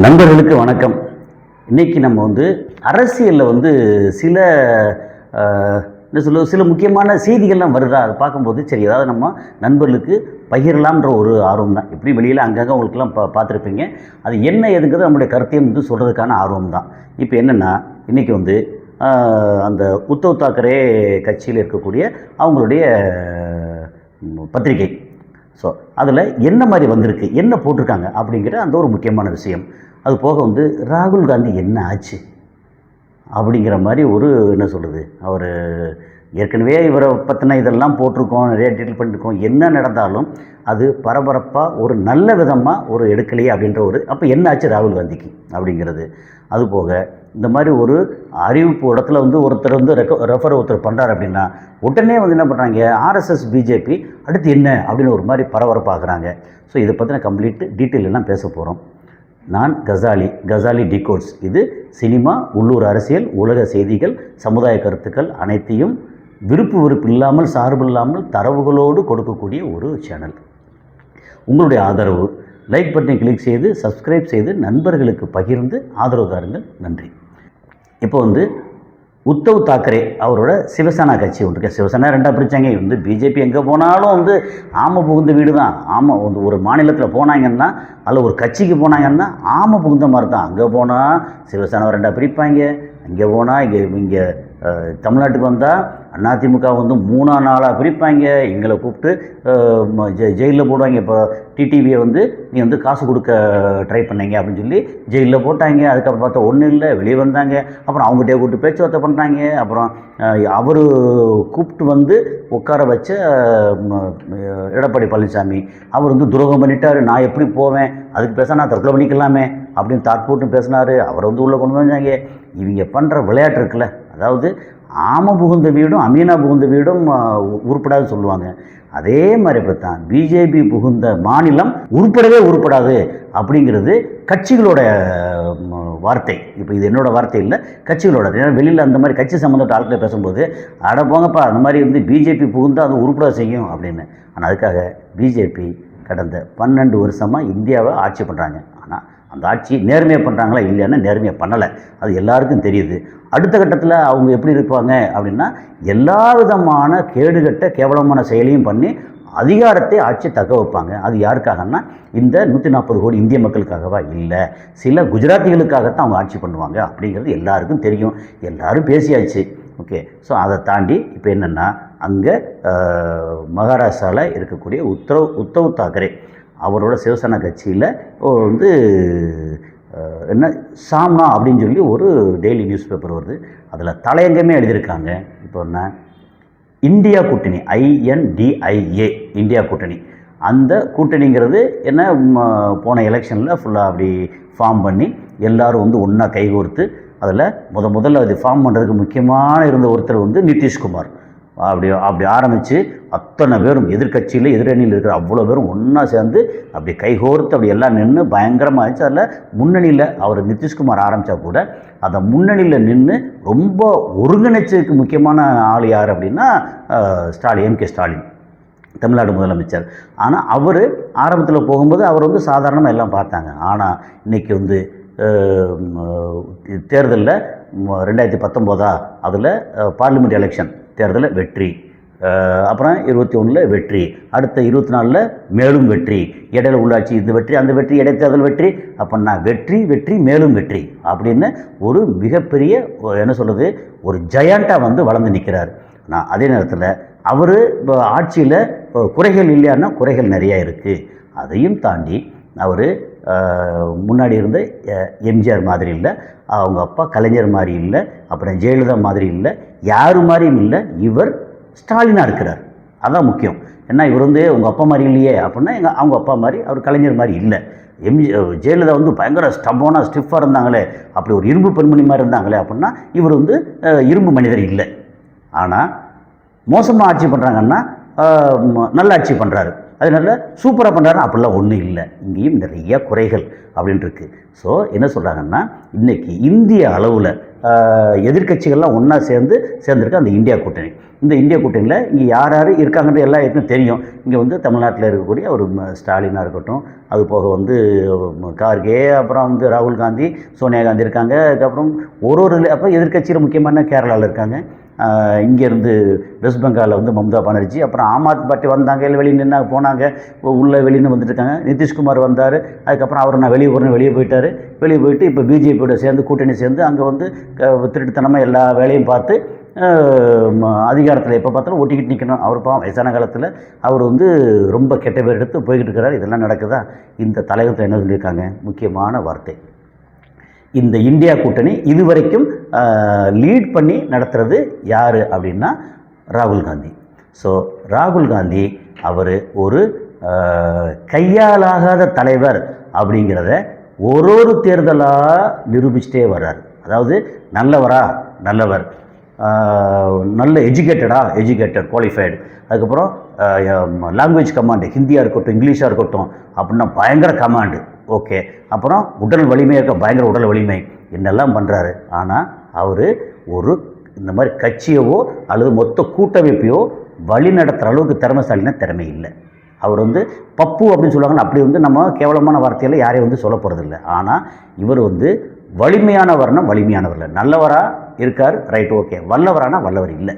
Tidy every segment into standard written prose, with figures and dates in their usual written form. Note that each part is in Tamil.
நண்பர்களுக்கு வணக்கம். இன்றைக்கி நம்ம அரசியலில் சில என்ன சொல்ல சில முக்கியமான செய்திகள்லாம் வருதா, அதை பார்க்கும்போது சரி ஏதாவது நம்ம நண்பர்களுக்கு பகிரலாம்ன்ற ஒரு ஆர்வம் தான். எப்படி வெளியில் அங்கங்கே உங்களுக்கெல்லாம் பார்த்துருப்பீங்க. அது என்ன ஏதுங்கிறது நம்முடைய கருத்தையும் சொல்கிறதுக்கான ஆர்வம் தான். இப்போ என்னென்னா, இன்றைக்கி அந்த உத்தவ் தாக்கரே கட்சியில் இருக்கக்கூடிய அவங்களுடைய பத்திரிகை. ஸோ அதில் என்ன மாதிரி வந்திருக்கு, என்ன போட்டிருக்காங்க அப்படிங்கிற அந்த ஒரு முக்கியமான விஷயம். அது போக ராகுல் காந்தி என்ன ஆச்சு அப்படிங்கிற மாதிரி என்ன சொல்கிறது, அவர் ஏற்கனவே இவரை பற்றின இதெல்லாம் போட்டிருக்கோம், நிறைய டீட்டெயில் பண்ணியிருக்கோம். என்ன நடந்தாலும் அது பரபரப்பாக ஒரு நல்ல விதமாக எடுக்கலையே அப்படின்ற அப்போ என்ன ஆச்சு ராகுல் காந்திக்கு அப்படிங்கிறது. அதுபோக இந்த மாதிரி ஒரு அறிவிப்பு இடத்துல ஒருத்தர் ரெஃபர் ஒருத்தர் பண்ணுறாரு அப்படின்னா உடனே என்ன பண்ணுறாங்க, ஆர்எஸ்எஸ் பிஜேபி அடுத்து என்ன அப்படின்னு ஒரு மாதிரி பரபரப்பாகிறாங்க. ஸோ இதை பற்றின கம்ப்ளீட் டீட்டெயில் எல்லாம் பேச போகிறோம். நான் கசாலி டிகோட்ஸ். இது சினிமா, உள்ளூர் அரசியல், உலக செய்திகள், சமுதாய கருத்துக்கள் அனைத்தையும் விருப்பு இல்லாமல், சார்பு இல்லாமல் தரவுகளோடு கொடுக்கக்கூடிய ஒரு சேனல். உங்களுடைய ஆதரவு, லைக் பட்டனை கிளிக் செய்து சப்ஸ்கிரைப் செய்து நண்பர்களுக்கு பகிர்ந்து ஆதரவு தாருங்கள். நன்றி. இப்போ உத்தவ் தாக்கரே அவரோட சிவசேனா கட்சி இருக்கு. சிவசேனா ரெண்டாக பிரித்தாங்க. பிஜேபி எங்கே போனாலும் ஆமை புகுந்த வீடு தான். ஒரு மாநிலத்தில் போனாங்கன்னா, அதில் ஒரு கட்சிக்கு போனாங்கன்னா ஆமை புகுந்த மாதிரி தான். அங்கே போனால் சிவசேனாவை ரெண்டாக பிரிப்பாங்க, அங்கே போனால் இங்கே தமிழ்நாட்டுக்கு வந்தால் அதிமுக 3 நாளாக பிரிப்பாங்க. எங்களை கூப்பிட்டு ஜெயிலில் போடுவாங்க. இப்போ டிடிவியை நீ காசு கொடுக்க ட்ரை பண்ணீங்க அப்படின்னு சொல்லி ஜெயிலில் போட்டாங்க. அதுக்கப்புறம் பார்த்தா ஒன்றும் இல்லை, வெளியே வந்தாங்க. அப்புறம் அவங்ககிட்டே கூப்பிட்டு பேச்சுவார்த்தை பண்ணுறாங்க. அப்புறம் அவர் கூப்பிட்டு உட்கார வச்ச எடப்பாடி பழனிசாமி அவர் துரோகம் பண்ணிட்டார், நான் எப்படி போவேன், அதுக்கு பேச நான் தற்கொலை பண்ணிக்கலாமே அப்படின்னு தாட் போட்டு பேசினார். அவர் உள்ளே கொண்டு வந்தாங்க. இவங்க பண்ணுற விளையாட்டு இருக்குல்ல, அதாவது ஆமை புகுந்த வீடும் அமீனா புகுந்த வீடும் உருப்படாதுன்னு சொல்லுவாங்க. அதே மாதிரி பார்த்தா பிஜேபி புகுந்த மாநிலம் உருப்படாது அப்படிங்கிறது கட்சிகளோட வார்த்தை. இப்போ இது என்னோடய வார்த்தை இல்லை, கட்சிகளோட. ஏன்னா வெளியில் அந்த மாதிரி கட்சி சம்மந்தப்பட்ட ஆட்களை பேசும்போது அட போங்கப்பா, அந்த மாதிரி பிஜேபி புகுந்தால் அது உருப்படாது செய்யும் அப்படின்னு. ஆனால் அதுக்காக பிஜேபி கடந்த 12 வருஷமாக இந்தியாவை ஆட்சி பண்ணுறாங்க. ஆனால் அந்த ஆட்சி நேர்மையாக பண்ணுறாங்களா இல்லைன்னா நேர்மையாக பண்ணலை, அது எல்லாருக்கும் தெரியுது. அடுத்த கட்டத்தில் அவங்க எப்படி இருப்பாங்க அப்படின்னா, எல்லா விதமான கேடுகட்ட கேவலமான செயலையும் பண்ணி அதிகாரத்தை ஆட்சி தக்க வைப்பாங்க. அது யாருக்காகன்னா, இந்த 140 கோடி இந்திய மக்களுக்காகவா இல்லை, சில குஜராத்திகளுக்காகத்தான் அவங்க ஆட்சி பண்ணுவாங்க அப்படிங்கிறது எல்லாருக்கும் தெரியும். எல்லாரும் பேசியாச்சு. ஓகே. ஸோ அதை தாண்டி இப்போ என்னென்னா, அங்கே மகாராஷ்டிராவில் இருக்கக்கூடிய உத்தவ் தாக்கரே அவரோட சிவசேனா கட்சியில் என்ன சாம்னா அப்படின்னு சொல்லி ஒரு டெய்லி நியூஸ் பேப்பர் வருது. அதில் தலையங்கமே எழுதியிருக்காங்க. இப்போ என்ன, இந்தியா கூட்டணி, INDIA, இந்தியா கூட்டணி. அந்த கூட்டணிங்கிறது என்ன, போன எலெக்ஷனில் ஃபுல்லாக அப்படி ஃபார்ம் பண்ணி எல்லோரும் ஒன்றா கைகோர்த்து அதில் முதல்ல அது ஃபார்ம் பண்ணுறதுக்கு முக்கியமான இருந்த ஒருத்தர் நிதிஷ்குமார். அப்படி ஆரம்பித்து அத்தனை பேரும் எதிர்கட்சியில் எதிரணியில் இருக்கிற அவ்வளோ பேரும் ஒன்றா சேர்ந்து அப்படி கைகோர்த்து அப்படி எல்லாம் நின்று பயங்கரமாக ஆச்சு. அதில் முன்னணியில் அவர் நிதிஷ்குமார் ஆரம்பித்தா கூட அதை முன்னணியில் நின்று ரொம்ப ஒருங்கிணைச்சதுக்கு முக்கியமான ஆள் யார் அப்படின்னா ஸ்டாலின், MK ஸ்டாலின், தமிழ்நாடு முதலமைச்சர். ஆனால் அவர் ஆரம்பத்தில் போகும்போது அவர் சாதாரணமாக எல்லாம் பார்த்தாங்க. ஆனால் இன்றைக்கி தேர்தலில் 2019 அதில் பார்லிமெண்ட் எலெக்ஷன் தேர்தலில் வெற்றி, அப்புறம் 21 வெற்றி, அடுத்த 24 மேலும் வெற்றி, இடையில உள்ளாட்சி இந்த வெற்றி, அந்த வெற்றி, இடைத்தேர்தல் வெற்றி. அப்படின்னா வெற்றி மேலும் வெற்றி அப்படின்னு ஒரு மிகப்பெரிய என்ன சொல்கிறது, ஒரு ஜெயண்ட்டாக வளர்ந்து நிற்கிறார். நான் அதே நேரத்தில் அவர் ஆட்சியில் குறைகள் இல்லையான்னா குறைகள் நிறையா இருக்குது. அதையும் தாண்டி அவர் முன்னாடி இருந்த எம்ஜிஆர் மாதிரி இல்லை, அவங்க அப்பா கலைஞர் மாதிரி இல்லை, அப்புறம் ஜெயலலிதா மாதிரி இல்லை, யார் மாதிரியும் இல்லை, இவர் ஸ்டாலினாக இருக்கிறார். அதான் முக்கியம். ஏன்னா இவர் உங்கள் அப்பா மாதிரி இல்லையே அப்படின்னா அவங்க அப்பா மாதிரி, அவர் கலைஞர் மாதிரி இல்லை. ஜெயலலிதா பயங்கர ஸ்டிஃபாக இருந்தாங்களே, அப்படி ஒரு இரும்பு பெண்மணி மாதிரி இருந்தாங்களே அப்படின்னா இவர் இரும்பு மனிதர் இல்லை. ஆனால் மோசமாக ஆட்சி பண்ணுறாங்கன்னா நல்ல ஆட்சி பண்ணுறாரு. அதனால சூப்பராக பண்ணுறாருன்னு அப்படிலாம் ஒன்றும் இல்லை. இங்கேயும் நிறைய குறைகள் அப்படின்னு இருக்கு. ஸோ என்ன சொல்கிறாங்கன்னா, இன்றைக்கி இந்திய அளவில் எதிர்க்கட்சிகள்லாம் ஒன்றா சேர்ந்துருக்கு அந்த இந்தியா கூட்டணி. இந்த இந்தியா கூட்டணியில் இங்கே யார் யார் இருக்காங்கன்றது எல்லாம் எனக்கும் தெரியும். இங்கே வந்து தமிழ்நாட்டில் இருக்கக்கூடிய ஒரு ஸ்டாலினாக இருக்கட்டும், அது போக வந்து கார்கே, அப்புறம் வந்து ராகுல் காந்தி, சோனியா காந்தி இருக்காங்க. அதுக்கப்புறம் ஒரு அப்போ எதிர்க்கட்சியில் முக்கியமான கேரளாவில் இருக்காங்க. இங்கேருந்து வெஸ்ட் பெங்காலில் வந்து மம்தா பானர்ஜி, அப்புறம் ஆம் ஆத்மி பார்ட்டி வந்தாங்க, இல்லை வெளியே நின்று போனாங்க, உள்ளே வெளியே வந்துட்டுருக்காங்க. நிதிஷ்குமார் வந்தார், அதுக்கப்புறம் அவர் நான் வெளியே போகிறேன்னு வெளியே போயிட்டார். வெளியே போயிட்டு இப்போ பிஜேபியோட சேர்ந்து கூட்டணி சேர்ந்து அங்கே வந்து திருட்டுத்தனமாக எல்லா வேலையும் பார்த்து அதிகாரத்தில் எப்போ பார்த்தாலும் ஒட்டிக்கிட்டு நிற்கணும். அவர் பாவம் வயசான காலத்தில் அவர் வந்து ரொம்ப கெட்ட பேர் எடுத்து போய்கிட்டு இருக்கிறார். இதெல்லாம் நடக்குதா? இந்த தலைவர்கள் என்ன சொல்லியிருக்காங்க? முக்கியமான வார்த்தை, இந்த இந்தியா கூட்டணி இதுவரைக்கும் லீட் பண்ணி நடத்துகிறது யார் அப்படின்னா ராகுல் காந்தி. ஸோ ராகுல் காந்தி அவர் ஒரு கையாலாகாத தலைவர் அப்படிங்கிறத ஒரு தேர்தலாக நிரூபிச்சிட்டே வர்றார். அதாவது நல்லவர், நல்ல எஜுகேட்டட், குவாலிஃபைடு, அதுக்கப்புறம் லாங்குவேஜ் கமாண்டு, ஹிந்தியாக இருக்கட்டும் இங்கிலீஷாக இருக்கட்டும் அப்படின்னா பயங்கர கமாண்டு, ஓகே. அப்புறம் உடல் வலிமையாக இருக்க பயங்கர உடல் வலிமை, என்னெல்லாம் பண்ணுறாரு. ஆனால் அவர் ஒரு இந்த மாதிரி கட்சியவோ அல்லது மொத்த கூட்டமைப்பையோ வழி நடத்துகிற அளவுக்கு திறமைசாலினா திறமை இல்லை. அவர் வந்து பப்பு அப்படின்னு சொல்லுவாங்கன்னு அப்படி வந்து நம்ம கேவலமான வார்த்தையில் யாரையும் வந்து சொல்ல போகிறதில்ல. ஆனால் இவர் வந்து வலிமையானவர்னா வலிமையானவர் இல்லை, நல்லவராக இருக்கார், ரைட், ஓகே. வல்லவர் இல்லை.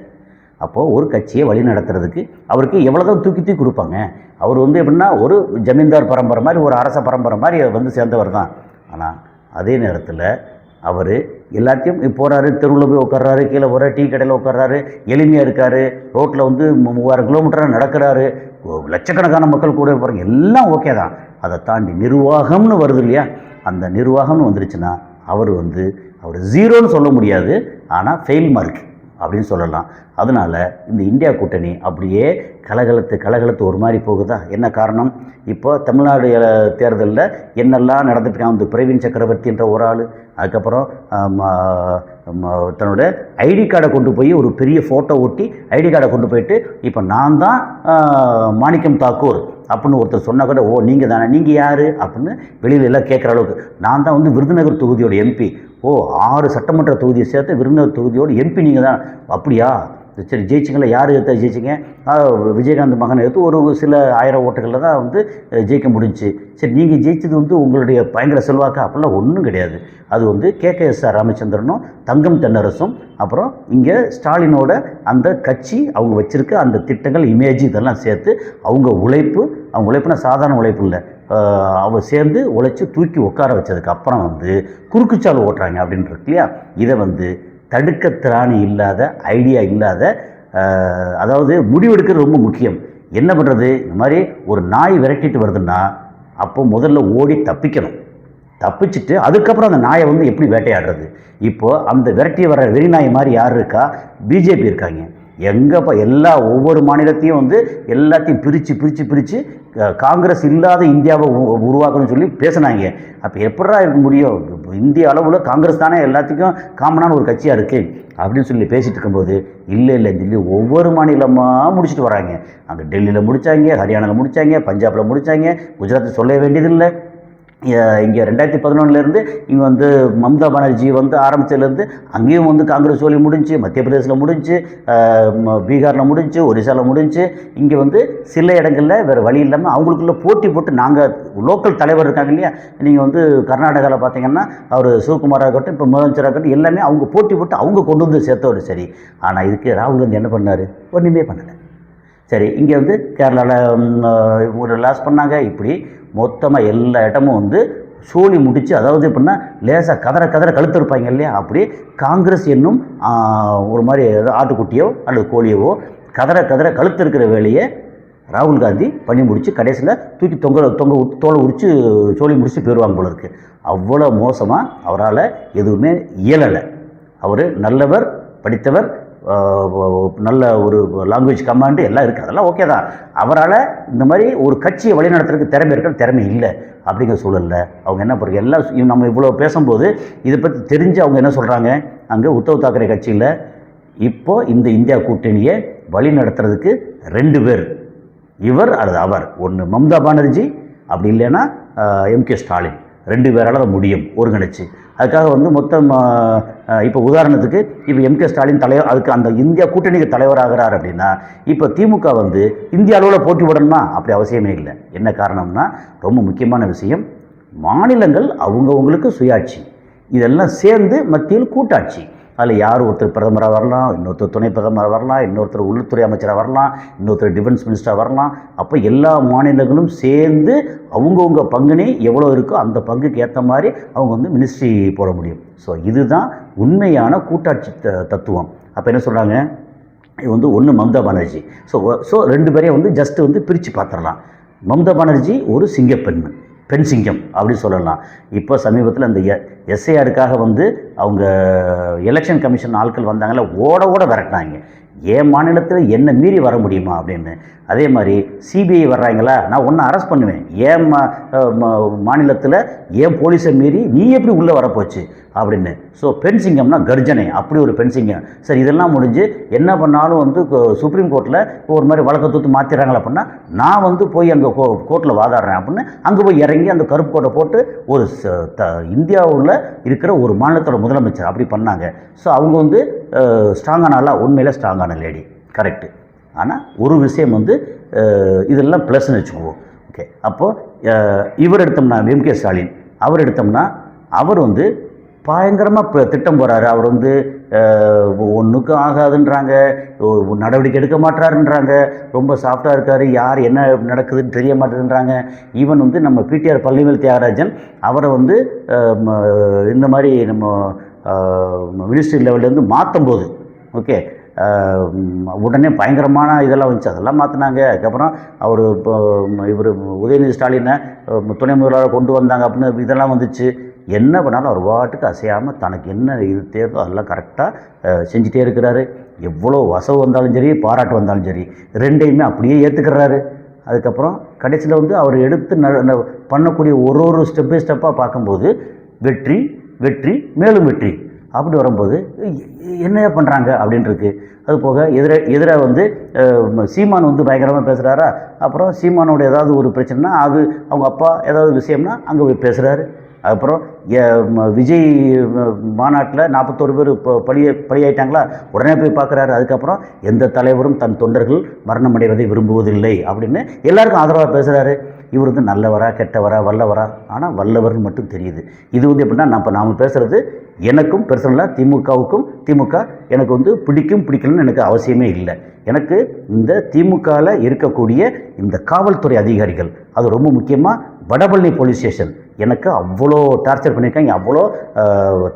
அப்போது ஒரு கட்சியை வழி நடத்துறதுக்கு அவருக்கு எவ்வளோதான் தூக்கி கொடுப்பாங்க. அவர் வந்து எப்படின்னா ஒரு ஜமீன்தார் பரம்பரை மாதிரி, ஒரு அரச பரம்பரை மாதிரி வந்து சேர்ந்தவர் தான். ஆனால் அதே நேரத்தில் அவர் எல்லாத்தையும் போகிறாரு, தெருவில் போய் உட்கார்றாரு, கீழே போகிற டீ கடையில் உட்கார்றாரு, எளிமையாக இருக்கார், ரோட்டில் வந்து 3000 கிலோமீட்டராக நடக்கிறாரு, லட்சக்கணக்கான மக்கள் கூட போகிறாங்க, எல்லாம் ஓகே தான். அதை தாண்டி நிர்வாகம்னு வருது இல்லையா, அந்த நிர்வாகம்னு வந்துருச்சுன்னா அவர் ஜீரோன்னு சொல்ல முடியாது, ஆனால் ஃபெயில் மார்க் அப்படின்னு சொல்லலாம். அதனால் இந்த இந்தியா கூட்டணி அப்படியே கலகலத்து ஒரு மாதிரி போகுதா? என்ன காரணம்? இப்போ தமிழ்நாடு தேர்தலில் என்னெல்லாம் நடந்துட்டுருக்காங்க, வந்து பிரவீன் சக்கரவர்த்தின்ற ஒரு ஆள், அதுக்கப்புறம் தன்னோட ஐடி கார்டை கொண்டு போய் ஒரு பெரிய ஃபோட்டோ ஒட்டி ஐடி கார்டை கொண்டு போயிட்டு இப்போ நான் தான் மாணிக்கம் தாக்கூர் அப்படின்னு ஒருத்தர் சொன்னால் கூட, ஓ நீங்கள் தானே, நீங்கள் யார் அப்படின்னு வெளியில் எல்லாம் கேட்குற அளவுக்கு, நான் தான் வந்து விருதுநகர் தொகுதியோட எம்பி, ஓ 6 சட்டமன்ற தொகுதியை சேர்த்து விருதுநகர் தொகுதியோட எம்பி நீங்கள் தான், அப்படியா, சரி ஜெயிச்சிங்களா, யார் எடுத்தா ஜெயிச்சிங்க? விஜயகாந்த் மகனை எடுத்து ஒரு சில 1000 ஓட்டுகளில் தான் வந்து ஜெயிக்க முடிஞ்சிச்சு. சரி நீங்கள் ஜெயிச்சது வந்து உங்களுடைய பயங்கர செல்வாக்கு? அப்படிலாம் ஒன்றும் கிடையாது. அது வந்து கேகேஎஸ்ஆர் ராமச்சந்திரனும் தங்கம் தென்னரசும், அப்புறம் இங்கே ஸ்டாலினோட அந்த கட்சி அவங்க வச்சுருக்க அந்த திட்டங்கள், இமேஜ், இதெல்லாம் சேர்த்து அவங்க உழைப்புனா சாதாரண உழைப்பு இல்லை, அவர் சேர்ந்து உழைச்சி தூக்கி உட்கார வச்சதுக்கு அப்புறம் வந்து குறுக்குச்சால் ஓட்டுறாங்க அப்படின்றது இல்லையா? இதை வந்து தடுக்க திராணி இல்லாத, ஐடியா இல்லாத, அதாவது முடிவெடுக்கிறது ரொம்ப முக்கியம். என்ன பண்ணுறது? இந்த மாதிரி ஒரு நாய் விரட்டிட்டு வருதுன்னா அப்போ முதல்ல ஓடி தப்பிச்சுட்டு அதுக்கப்புறம் அந்த நாயை வந்து எப்படி வேட்டையாடுறது? இப்போது அந்த விரட்டி வர வெறி நாய் மாதிரி யார் இருக்கா? பிஜேபி இருக்காங்க. எங்கேப்பா ஒவ்வொரு மாநிலத்தையும் வந்து எல்லாத்தையும் பிரித்து காங்கிரஸ் இல்லாத இந்தியாவை உருவாக்கணும்னு சொல்லி பேசினாங்க. அப்போ எப்படா இருக்க முடியும்? இந்திய அளவில் காங்கிரஸ் தானே எல்லாத்துக்கும் காமனான ஒரு கட்சியாக இருக்குது அப்படின்னு சொல்லி பேசிகிட்டு இருக்கும்போது, இல்லை சொல்லி ஒவ்வொரு மாநிலமாக முடிச்சுட்டு வராங்க. அங்கே டெல்லியில் முடித்தாங்க, ஹரியானாவில் முடித்தாங்க, பஞ்சாபில் முடித்தாங்க, குஜராத்தில் சொல்ல வேண்டியதில்லை. இங்கே 2011 இங்கே வந்து மம்தா பானர்ஜி வந்து ஆரம்பித்ததுலேருந்து அங்கேயும் வந்து காங்கிரஸ் சொல்லி முடிஞ்சு, மத்திய பிரதேசில் முடிஞ்சு, பீகாரில் முடிஞ்சு, ஒரிசாவில் முடிஞ்சு, இங்கே வந்து சில இடங்களில் வேறு வழி இல்லாமல் அவங்களுக்குள்ள போட்டி போட்டு, நாங்கள் லோக்கல் தலைவர் இருக்காங்க இல்லையா, நீங்கள் வந்து கர்நாடகாவில் பார்த்தீங்கன்னா அவர் சிவகுமாராக இருக்கட்டும், இப்போ முதலமைச்சராக இருக்கட்டும், எல்லாமே அவங்க போட்டி போட்டு அவங்க கொண்டு வந்து சேர்த்தவர். சரி, ஆனால் இதுக்கு ராகுல் காந்தி என்ன பண்ணார்? ஒன்றுமே பண்ணலை. சரி, இங்கே வந்து கேரளாவில் ஒரு லாஸ் பண்ணாங்க. இப்படி மொத்தமாக எல்லா இடமும் வந்து சோழி முடித்து, அதாவது எப்படின்னா லேசாக கதற கழுத்து இருப்பாங்க இல்லையா, அப்படி காங்கிரஸ் என்னும் ஒரு மாதிரி ஆட்டுக்குட்டியோ அல்லது கோழியவோ கதற கழுத்து இருக்கிற வேலையை ராகுல் காந்தி பண்ணி முடித்து கடைசியில் தூக்கி தோலை உரித்து சோழி முடித்து போயிடுவாங்க போல இருக்குது. அவ்வளோ மோசமாக அவரால் எதுவுமே இயலலை. அவர் நல்லவர், படித்தவர், நல்ல ஒரு லாங்குவேஜ் கமாண்டு எல்லாம் இருக்குது, அதெல்லாம் ஓகே தான். அவரால் இந்த மாதிரி ஒரு கட்சியை வழிநடத்துறதுக்கு திறமை இல்லை அப்படிங்கிற சூழலில் அவங்க என்ன பண்ணுறாங்க? எல்லாம் நம்ம இவ்வளோ பேசும்போது இதை பற்றி தெரிஞ்சு அவங்க என்ன சொல்கிறாங்க? அங்கே உத்தவ் தாக்கரே கட்சியில் இப்போது இந்த இந்தியா கூட்டணியை வழி நடத்துறதுக்கு 2 பேர், இவர் அல்லது அவர், ஒன்று மம்தா பானர்ஜி, அப்படி இல்லைன்னா எம்கே ஸ்டாலின், 2 பேரால் அதை முடியும் ஒருங்கிணைச்சு. அதுக்காக வந்து மொத்தம் இப்போ உதாரணத்துக்கு இப்போ எம்கே ஸ்டாலின் தலைவர், அதுக்கு அந்த இந்தியா கூட்டணிக்கு தலைவராகிறார் அப்படின்னா இப்போ திமுக வந்து இந்திய அளவில் போட்டி விடணுமா? அப்படி அவசியமே இல்லை. என்ன காரணம்னா, ரொம்ப முக்கியமான விஷயம், மாநிலங்கள் அவங்கவுங்களுக்கு சுயாட்சி, இதெல்லாம் சேர்ந்து மத்தியில் கூட்டாட்சி. அதில் யார் ஒருத்தர் பிரதமராக வரலாம், இன்னொருத்தர் துணை பிரதமராக வரலாம், இன்னொருத்தர் உள்துறை அமைச்சராக வரலாம், இன்னொருத்தர் டிஃபென்ஸ் மினிஸ்டராக வரலாம். அப்போ எல்லா மாநிலங்களும் சேர்ந்து அவங்கவுங்க பங்குனி எவ்வளோ இருக்கோ அந்த பங்குக்கு ஏற்ற மாதிரி அவங்க வந்து மினிஸ்ட்ரி போட முடியும். ஸோ இதுதான் உண்மையான கூட்டாட்சி தத்துவம். அப்போ என்ன சொல்கிறாங்க, இது வந்து ஒன்று மம்தா பானர்ஜி. ஸோ 2 பேரையும் வந்து ஜஸ்ட்டு வந்து பிரித்து பார்த்துடலாம். மம்தா பானர்ஜி ஒரு சிங்கப்பெண்மண், பெண் சிங்கம் அப்படி சொல்லலாம். இப்போ சமீபத்தில் அந்த எஸ்ஐஆருக்காக வந்து அவங்க எலெக்ஷன் கமிஷன் ஆட்கள் வந்தாங்கல்ல, ஓட விரட்டினாங்க. என் மாநிலத்தில் என்ன மீறி வர முடியுமா அப்படின்னு. அதே மாதிரி சிபிஐ வர்றாங்களா, நான் ஒன்று அரெஸ்ட் பண்ணுவேன். ஏன் மாநிலத்தில் ஏன் போலீஸை மீறி நீ எப்படி உள்ளே வரப்போச்சு அப்படின்னு. ஸோ பெண் சிங்கம்னா கர்ஜனை, அப்படி ஒரு பெண் சிங்கம். சரி, இதெல்லாம் முடிஞ்சு என்ன பண்ணாலும் வந்து சுப்ரீம் கோர்ட்டில் ஒரு மாதிரி வழக்கை தூத்து மாற்றிடுறாங்களா அப்படின்னா, நான் வந்து போய் அங்கே கோர்ட்டில் வாதாடுறேன் அப்படின்னு அங்கே போய் இறங்கி அந்த கருப்பு கோட்டை போட்டு ஒரு இந்தியாவில் இருக்கிற ஒரு மாநிலத்தோட முதலமைச்சர் அப்படி பண்ணாங்க. ஸோ அவங்க வந்து ஸ்ட்ராங்கானால, உண்மையில் ஸ்ட்ராங்கான லேடி, கரெக்டு. ஆனால் ஒரு விஷயம் வந்து இதெல்லாம் ப்ளஸ்ன்னு வச்சுக்குவோம். ஓகே, அப்போது இவர் எடுத்தோம்னா எம்கே ஸ்டாலின், அவர் எடுத்தோம்னா அவர் வந்து பயங்கரமாக திட்டம் போகிறாரு. அவர் வந்து ஒன்றுக்கும் ஆகாதுன்றாங்க, நடவடிக்கை எடுக்க மாட்டாருன்றாங்க, ரொம்ப சாஃப்டாக இருக்கார், யார் என்ன நடக்குதுன்னு தெரிய மாட்டேதுன்றாங்க. ஈவன் வந்து நம்ம பிடிஆர் பழனிவேல் தியாகராஜன் அவரை வந்து இந்த மாதிரி நம்ம மினிஸ்ட்ரி லெவல்லேருந்து மாற்றும் போது, ஓகே, உடனே பயங்கரமான இதெல்லாம் வந்துச்சு, அதெல்லாம் மாற்றினாங்க. அதுக்கப்புறம் அவர் இப்போ இவர் உதயநிதி ஸ்டாலினை துணை முதல்வராக கொண்டு வந்தாங்க அப்படின்னு இதெல்லாம் வந்துச்சு. என்ன பண்ணாலும் அவர் வாட்டுக்கு அசையாமல் தனக்கு என்ன இது தேர்தோ அதெல்லாம் கரெக்டாக செஞ்சுட்டே இருக்கிறாரு. எவ்வளோ வசவு வந்தாலும் சரி, பாராட்டு வந்தாலும் சரி, 2யுமே அப்படியே ஏற்றுக்கிறாரு. அதுக்கப்புறம் கடைசியில் வந்து அவர் எடுத்து பண்ணக்கூடிய ஒரு ஸ்டெப் பை ஸ்டெப்பாக பார்க்கும்போது வெற்றி வெற்றி மேலும் வெற்றி அப்படி வரும்போது என்ன பண்ணுறாங்க அப்படின்ட்டுருக்கு. அது போக எதிராக வந்து சீமான் வந்து பயங்கரமாக பேசுகிறாரா, அப்புறம் சீமானோட ஏதாவது ஒரு பிரச்சனைனா அது அவங்க அப்பா ஏதாவது விஷயம்னா அங்கே போய் பேசுகிறாரு. அப்புறம் விஜய் மாநாட்டில் 41 பேர் இப்போ பலியாயிட்டாங்களா, உடனே போய் பார்க்குறாரு. அதுக்கப்புறம் எந்த தலைவரும் தன் தொண்டர்கள் மரணம் அடைவதை விரும்புவதில்லை அப்படின்னு எல்லாருக்கும் ஆதரவாக பேசுகிறாரு. இவர் வந்து நல்லவரா கெட்டவரா வல்லவரா? ஆனால் வல்லவர்னு மட்டும் தெரியுது. இது வந்து எப்படின்னா, நாம் பேசுகிறது எனக்கும் பர்சனலாக திமுக எனக்கு வந்து பிடிக்கலன்னு எனக்கு அவசியமே இல்லை. எனக்கு இந்த திமுகவில் இருக்கக்கூடிய இந்த காவல்துறை அதிகாரிகள், அது ரொம்ப முக்கியமாக வடபழனி போலீஸ் ஸ்டேஷன், எனக்கு அவ்வளோ டார்ச்சர் பண்ணியிருக்காங்க, அவ்வளோ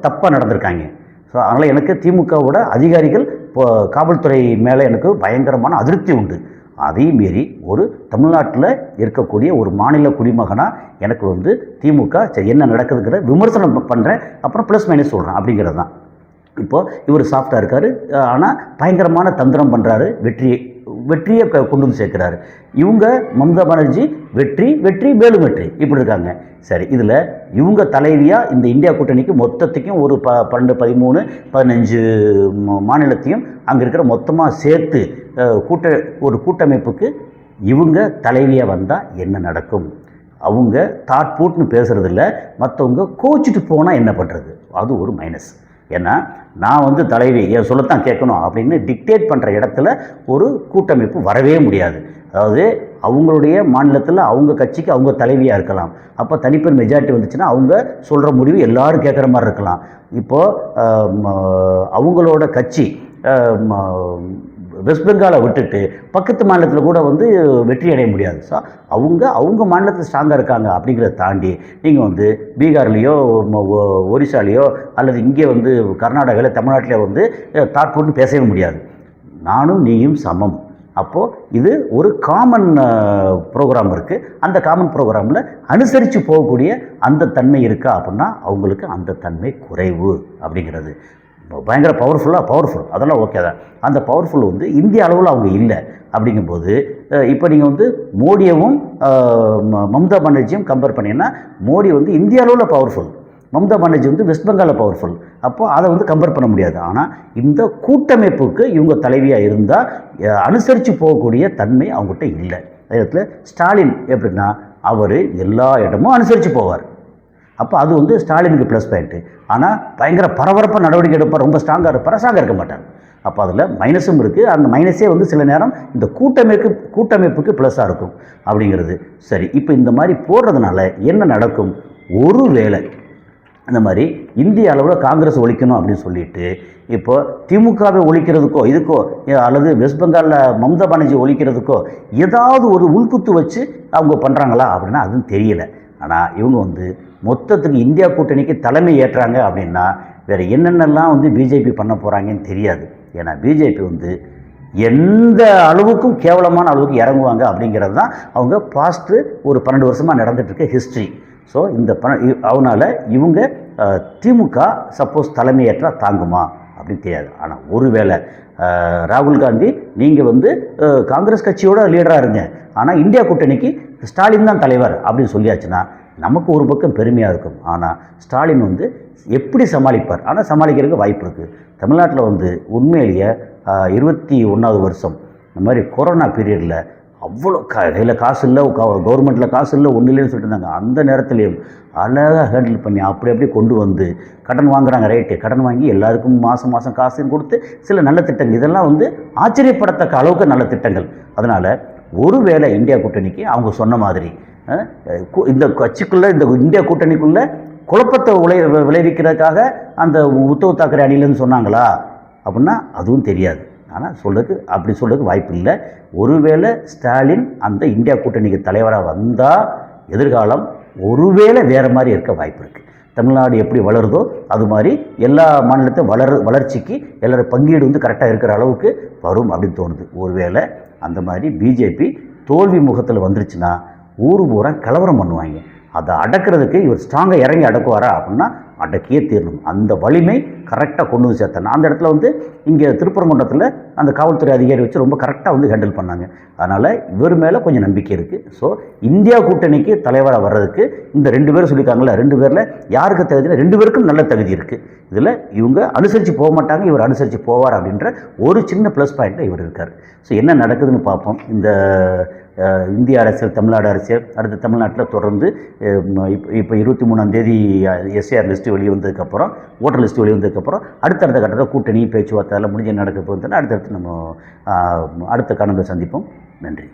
தப்பாக நடந்திருக்காங்க. ஸோ அதனால் எனக்கு திமுகவோட அதிகாரிகள் காவல்துறை மேலே எனக்கு பயங்கரமான அதிருப்தி உண்டு. அதையும் மீறி ஒரு தமிழ்நாட்டில் இருக்கக்கூடிய ஒரு மாநில குடிமகனாக எனக்கு வந்து திமுக என்ன நடக்குதுங்கிற விமர்சனம் பண்ணுறேன், அப்புறம் ப்ளஸ் மைனஸ் சொல்கிறேன் அப்படிங்கிறது தான். இப்போது இவர் சாஃப்டாக இருக்கார், ஆனால் பயங்கரமான தந்திரம் பண்ணுறாரு, வெற்றியை கொண்டு வந்து சேர்க்குறாரு. இவங்க மம்தா பானர்ஜி வெற்றி மேலும் வெற்றி இப்படி இருக்காங்க. சரி, இதில் இவங்க தலைவியாக இந்த இந்தியா கூட்டணிக்கு மொத்தத்துக்கும் ஒரு 12, 13, 15 மாநிலத்தையும் அங்கே இருக்கிற மொத்தமாக சேர்த்து ஒரு கூட்டமைப்புக்கு இவங்க தலைவியாக வந்தால் என்ன நடக்கும்? அவங்க தாட்பூட்னு பேசுகிறதில்ல, மற்றவங்க கோச்சிட்டு போனால் என்ன பண்ணுறது? அது ஒரு மைனஸ். ஏன்னா நான் வந்து தலைவி என் சொல்லத்தான் கேட்கணும் அப்படின்னு டிக்டேட் பண்ணுற இடத்துல ஒரு கூட்டமைப்பு வரவே முடியாது. அதாவது அவங்களுடைய மாநிலத்தில் அவங்க கட்சிக்கு அவங்க தலைவியாக இருக்கலாம். அப்போ தனிப்பெரும் மெஜாரிட்டி வந்துச்சுன்னா அவங்க சொல்கிற முடிவு எல்லோரும் கேட்குற மாதிரி இருக்கலாம். இப்போது அவங்களோட கட்சி வெஸ்ட் பெங்காலை விட்டுட்டு பக்கத்து மாநிலத்தில் கூட வந்து வெற்றி அடைய முடியாது. ஸோ அவங்க மாநிலத்தில் ஸ்ட்ராங்காக இருக்காங்க அப்படிங்கிறத தாண்டி நீங்கள் வந்து பீகார்லேயோ ஒரிசாலேயோ அல்லது இங்கே வந்து கர்நாடகாவில் தமிழ்நாட்டிலே வந்து தாட்பூட்னு பேசவே முடியாது. நானும் நீயும் சமம். அப்போது இது ஒரு காமன் ப்ரோக்ராம் இருக்குது. அந்த காமன் ப்ரோக்ராமில் அனுசரித்து போகக்கூடிய அந்த தன்மை இருக்கா அப்படின்னா அவங்களுக்கு அந்த தன்மை குறைவு அப்படிங்கிறது. பயங்கர பவர்ஃபுல் அதெல்லாம் ஓகே தான். அந்த பவர்ஃபுல் வந்து இந்திய அளவில் அவங்க இல்லை. அப்படிங்கும்போது இப்போ நீங்கள் வந்து மோடியவும் மம்தா பானர்ஜியும் கம்பேர் பண்ணிங்கன்னா, மோடி வந்து இந்திய அளவில் பவர்ஃபுல், மம்தா பானர்ஜி வந்து வெஸ்ட் பெங்காலில் பவர்ஃபுல். அப்போது அதை வந்து கம்பேர் பண்ண முடியாது. ஆனால் இந்த கூட்டமைப்புக்கு இவங்க தலைவியாக இருந்தால் அனுசரித்து போகக்கூடிய தன்மை அவங்ககிட்ட இல்லை. அதே இடத்துல ஸ்டாலின் எப்படின்னா அவர் எல்லா இடமும் அனுசரித்து போவார். அப்போ அது வந்து ஸ்டாலினுக்கு ப்ளஸ் பாயிண்ட்டு. ஆனால் பயங்கர பரபரப்பாக நடவடிக்கை எடுப்பார், ரொம்ப ஸ்ட்ராங்காக இருப்பார், ஸ்ட்ராங்காக இருக்க மாட்டார். அப்போ அதில் மைனஸும் இருக்குது. அந்த மைனஸே வந்து சில நேரம் இந்த கூட்டமைப்புக்கு ப்ளஸ்ஸாக இருக்கும் அப்படிங்கிறது. சரி, இப்போ இந்த மாதிரி போடுறதுனால என்ன நடக்கும்? ஒரு வேளை இந்த மாதிரி இந்திய அளவில் காங்கிரஸ் ஒழிக்கணும் அப்படின்னு சொல்லிட்டு இப்போ திமுகவை ஒழிக்கிறதுக்கோ இதுக்கோ அல்லது வெஸ்ட் பெங்காலில் மம்தா பானர்ஜி ஒழிக்கிறதுக்கோ ஏதாவது ஒரு உள்குத்து வச்சு அவங்க பண்ணுறாங்களா அப்படின்னா அதுவும் தெரியலை. ஆனால் இவங்க வந்து மொத்தத்துக்கு இந்தியா கூட்டணிக்கு தலைமை ஏற்றாங்க அப்படின்னா வேறு என்னென்னலாம் வந்து பிஜேபி பண்ண போகிறாங்கன்னு தெரியாது. ஏன்னா பிஜேபி வந்து எந்த அளவுக்கும் கேவலமான அளவுக்கு இறங்குவாங்க அப்படிங்கிறது தான் அவங்க பாஸ்ட்டு ஒரு 12 வருஷமாக நடந்துகிட்ருக்க ஹிஸ்ட்ரி. ஸோ இந்த அதனால் இவங்க திமுக சப்போஸ் தலைமையேற்றால் தாங்குமா அப்படின்னு தெரியாது. ஆனால் ஒருவேளை ராகுல் காந்தி நீங்கள் வந்து காங்கிரஸ் கட்சியோட லீடராக இருங்க, ஆனால் இந்தியா கூட்டணிக்கு ஸ்டாலின் தான் தலைவர் அப்படின்னு சொல்லியாச்சுன்னா நமக்கு ஒரு பக்கம் பெருமையாக இருக்கும். ஆனால் ஸ்டாலின் வந்து எப்படி சமாளிப்பார்? ஆனால் சமாளிக்கிறதுக்கு வாய்ப்பு இருக்குது. தமிழ்நாட்டில் வந்து உண்மையிலேயே 21வது வருஷம் இந்த மாதிரி கொரோனா பீரியடில் அவ்வளோ கையில் காசு இல்லை, கவர்மெண்ட்டில் காசு இல்லை, ஒன்றும் இல்லைன்னு சொல்லிட்டு இருந்தாங்க. அந்த நேரத்துலேயும் அழகாக ஹேண்டில் பண்ணி அப்படி கொண்டு வந்து கடன் வாங்குறாங்க. ரைட்டு, கடன் வாங்கி எல்லாருக்கும் மாதம் மாதம் காசுன்னு கொடுத்து சில நல்ல திட்டங்கள், இதெல்லாம் வந்து ஆச்சரியப்படத்தக்க அளவுக்கு நல்ல திட்டங்கள். அதனால் ஒருவேளை இந்தியா கூட்டணிக்கு அவங்க சொன்ன மாதிரி இந்த கட்சிக்குள்ளே இந்த இந்தியா கூட்டணிக்குள்ளே குழப்பத்தை விளைவிக்கிறதுக்காக அந்த உத்தவ் தாக்கரே அணிலேருந்து சொன்னாங்களா அப்படின்னா அதுவும் தெரியாது. ஆனால் அப்படி சொல்கிறதுக்கு வாய்ப்பு இல்லை. ஒருவேளை ஸ்டாலின் அந்த இந்தியா கூட்டணிக்கு தலைவராக வந்தால் எதிர்காலம் ஒருவேளை வேறு மாதிரி இருக்க வாய்ப்பு இருக்குது. தமிழ்நாடு எப்படி வளருதோ அது மாதிரி எல்லா மாநிலத்தையும் வளர்ச்சிக்கு எல்லோரும் பங்கீடு வந்து கரெக்டாக இருக்கிற அளவுக்கு வரும் அப்படின்னு தோணுது. ஒருவேளை அந்த மாதிரி பிஜேபி தோல்வி முகத்தில் வந்துருச்சுன்னா ஊர் பூரா கலவரம் பண்ணுவாங்க. அதை அடக்கிறதுக்கு இவர் ஸ்ட்ராங்காக இறங்கி அடக்குவாரா அப்படின்னா அடக்கியே தீரணும். அந்த வலிமை கரெக்டாக கொண்டு வந்து சேர்த்தேன். அந்த இடத்துல வந்து இங்கே திருப்பரங்குன்றத்தில் அந்த காவல்துறை அதிகாரி வச்சு ரொம்ப கரெக்டாக வந்து ஹேண்டில் பண்ணாங்க. அதனால் இவர் மேலே கொஞ்சம் நம்பிக்கை இருக்குது. ஸோ இந்தியா கூட்டணிக்கு தலைவராக வர்றதுக்கு இந்த 2 பேரும் சொல்லியிருக்காங்களா, 2 பேரில் யாருக்கு தகுதினா 2 பேருக்கும் நல்ல தகுதி இருக்குது. இதில் இவங்க அனுசரித்து போக மாட்டாங்க, இவர் அனுசரித்து போவார் அப்படின்ற ஒரு சின்ன ப்ளஸ் பாயிண்ட்டில் இவர் இருக்கார். ஸோ என்ன நடக்குதுன்னு பார்ப்போம். இந்த இந்திய அரசியல், தமிழ்நாடு அரசியல், அடுத்து தமிழ்நாட்டில் தொடர்ந்து இப்போ 23ஆம் தேதி எஸ்ஏஆர் லிஸ்ட்டு வெளியே வந்ததுக்கப்புறம், ஓட்டர் லிஸ்ட்டு வெளியே வந்ததுக்கப்புறம் அடுத்தடுத்த கட்டத்தில் கூட்டணி பேச்சுவார்த்தை எல்லாம் முடிஞ்சு நடக்க போகுதுன்னா அடுத்தடுத்து நம்ம அடுத்த காணொலியில் சந்திப்போம். நன்றி.